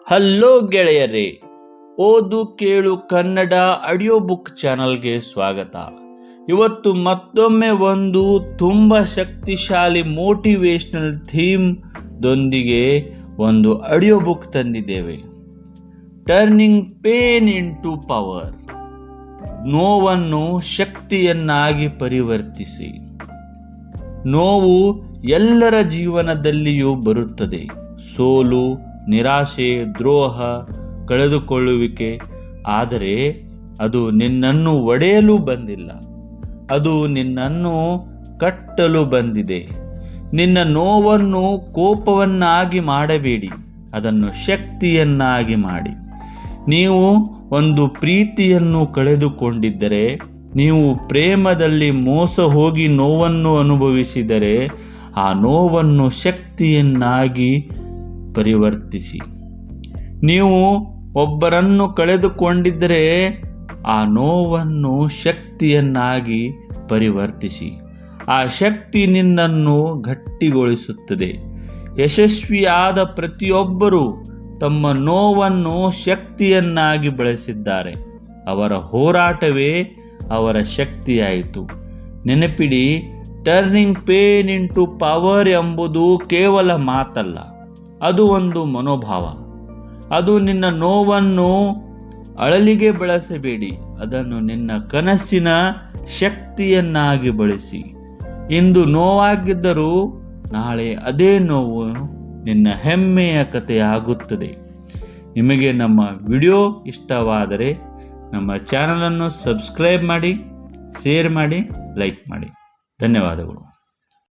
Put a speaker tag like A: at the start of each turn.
A: Hello ಗೆಳೆಯರೇ, ಓದು ಕೇಳು ಕನ್ನಡ ಆಡಿಯೋ ಬುಕ್ ಚಾನಲ್ಗೆ ಸ್ವಾಗತ. ಇವತ್ತು ಮತ್ತೊಮ್ಮೆ ಒಂದು ತುಂಬ ಶಕ್ತಿಶಾಲಿ ಮೋಟಿವೇಶನಲ್ ಥೀಮ್ ದೊಂದಿಗೆ ಒಂದು ಆಡಿಯೋ ಬುಕ್ ತಂದಿದ್ದೇವೆ. Turning pain into power. ನೋವನ್ನು ಶಕ್ತಿಯನ್ನಾಗಿ ಪರಿವರ್ತಿಸಿ. ನೋವು ಎಲ್ಲರ ಜೀವನದಲ್ಲಿಯೂ ಬರುತ್ತದೆ. ಸೋಲು, ನಿರಾಶೆ, ದ್ರೋಹ, ಕಳೆದುಕೊಳ್ಳುವಿಕೆ. ಆದರೆ ಅದು ನಿನ್ನನ್ನು ಒಡೆಯಲು ಬಂದಿಲ್ಲ, ಅದು ನಿನ್ನನ್ನು ಕಟ್ಟಲು ಬಂದಿದೆ. ನಿನ್ನ ನೋವನ್ನು ಕೋಪವನ್ನಾಗಿ ಮಾಡಬೇಡಿ, ಅದನ್ನು ಶಕ್ತಿಯನ್ನಾಗಿ ಮಾಡಿ. ನೀವು ಒಂದು ಪ್ರೀತಿಯನ್ನು ಕಳೆದುಕೊಂಡಿದ್ದರೆ, ನೀವು ಪ್ರೇಮದಲ್ಲಿ ಮೋಸ ಹೋಗಿ ನೋವನ್ನು ಅನುಭವಿಸಿದರೆ, ಆ ನೋವನ್ನು ಶಕ್ತಿಯನ್ನಾಗಿ ಪರಿವರ್ತಿಸಿ. ನೀವು ಒಬ್ಬರನ್ನು ಕಳೆದುಕೊಂಡಿದ್ದರೆ, ಆ ನೋವನ್ನು ಶಕ್ತಿಯನ್ನಾಗಿ ಪರಿವರ್ತಿಸಿ. ಆ ಶಕ್ತಿ ನಿನ್ನನ್ನು ಗಟ್ಟಿಗೊಳಿಸುತ್ತದೆ. ಯಶಸ್ವಿಯಾದ ಪ್ರತಿಯೊಬ್ಬರೂ ತಮ್ಮ ನೋವನ್ನು ಶಕ್ತಿಯನ್ನಾಗಿ ಬಳಸಿದ್ದಾರೆ. ಅವರ ಹೋರಾಟವೇ ಅವರ ಶಕ್ತಿಯಾಯಿತು. ನೆನಪಿಡಿ, ಟರ್ನಿಂಗ್ ಪೇನ್ ಇಂಟು ಪವರ್ ಎಂಬುದು ಕೇವಲ ಮಾತಲ್ಲ, ಅದು ಒಂದು ಮನೋಭಾವ. ಅದು ನಿನ್ನ ನೋವನ್ನು ಅಳಲಿಗೆ ಬಳಸಬೇಡಿ, ಅದನ್ನು ನಿನ್ನ ಕನಸಿನ ಶಕ್ತಿಯನ್ನಾಗಿ ಬಳಸಿ. ಇಂದು ನೋವಾಗಿದ್ದರೂ ನಾಳೆ ಅದೇ ನೋವು ನಿನ್ನ ಹೆಮ್ಮೆಯ ಕಥೆಯಾಗುತ್ತದೆ. ನಿಮಗೆ ನಮ್ಮ ವಿಡಿಯೋ ಇಷ್ಟವಾದರೆ ನಮ್ಮ ಚಾನಲನ್ನು ಸಬ್ಸ್ಕ್ರೈಬ್ ಮಾಡಿ, ಶೇರ್ ಮಾಡಿ, ಲೈಕ್ ಮಾಡಿ. ಧನ್ಯವಾದಗಳು.